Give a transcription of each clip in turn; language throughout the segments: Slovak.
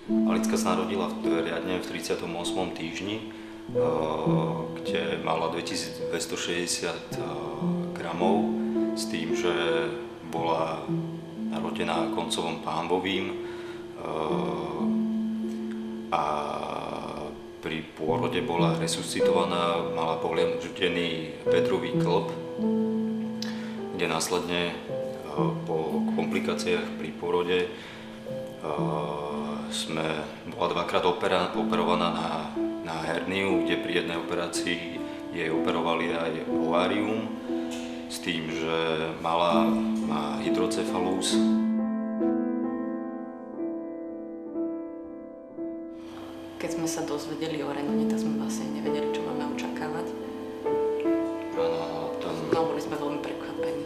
Alicka sa narodila riadne v 38. týždni, kde mala 2260 gramov, s tým, že bola narodená koncovom pánvovým a pri pôrode bola resuscitovaná, mala pohľadený bedrový kĺb, kde následne po komplikáciách pri pôrode bola dvakrát operovaná na herniu, kde pri jednej operácii jej operovali aj ovárium, s tým, že má hydrocefalus. Keď sme sa dozvedeli o Renone, tak sme vlastne nevedeli, čo máme očakávať. Boli sme veľmi prekvapení.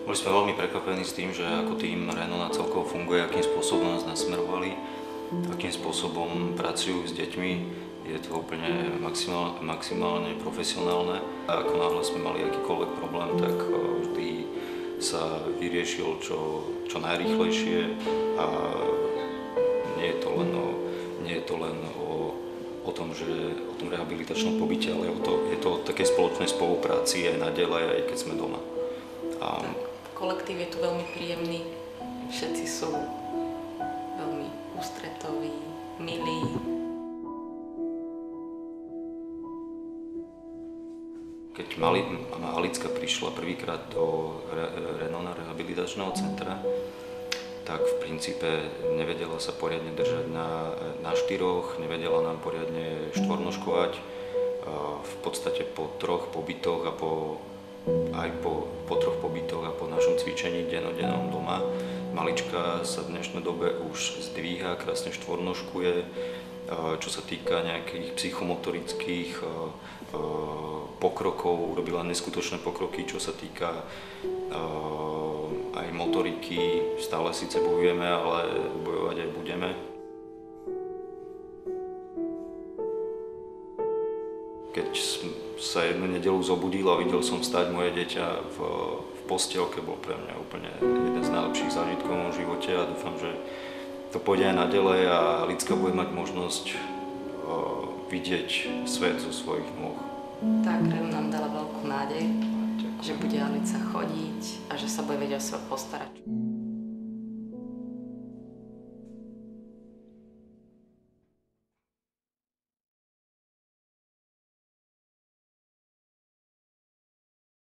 Boli sme veľmi prekvapení s tým, že ako tým Renona celkovo funguje, akým spôsobom nás nasmerovali, akým spôsobom pracujú s deťmi. Je to úplne maximálne profesionálne. A ako náhle sme mali akýkoľvek problém, tak vždy sa vyriešil čo najrýchlejšie a nie je to len o tom, že o tom rehabilitačnom pobyte, ale je to o takej spoločnej spolupráci aj naďalej, aj keď sme doma. Tak, kolektív je tu veľmi príjemný, všetci sú veľmi ústretoví, milí. Keď Alicka prišla prvýkrát do Renona rehabilitačného centra, tak v princípe nevedela sa poriadne držať na štyroch, nevedela nám poriadne štvornožkovať. V podstate po troch pobytoch a po troch pobytoch a po našom cvičení dennodennom doma malička sa v dnešnej dobe už zdvíha, krásne štvornožkuje. Čo sa týka nejakých psychomotorických pokrokov, urobila neskutočné pokroky, čo sa týka aj motoriky. Stále síce bojujeme, ale bojovať aj budeme. Keď sa jednu nedeľu zobudil a videl som stať moje dieťa v postielke, bol pre mňa úplne jeden z najlepších zážitkov v mojom živote a dúfam, že to pôjde aj naďalej a Alicka bude mať možnosť vidieť svet zo svojich nôh. Tak, Renu nám dala veľkú nádej, že bude Alica chodiť a že sa bude vedieť o seba postarať.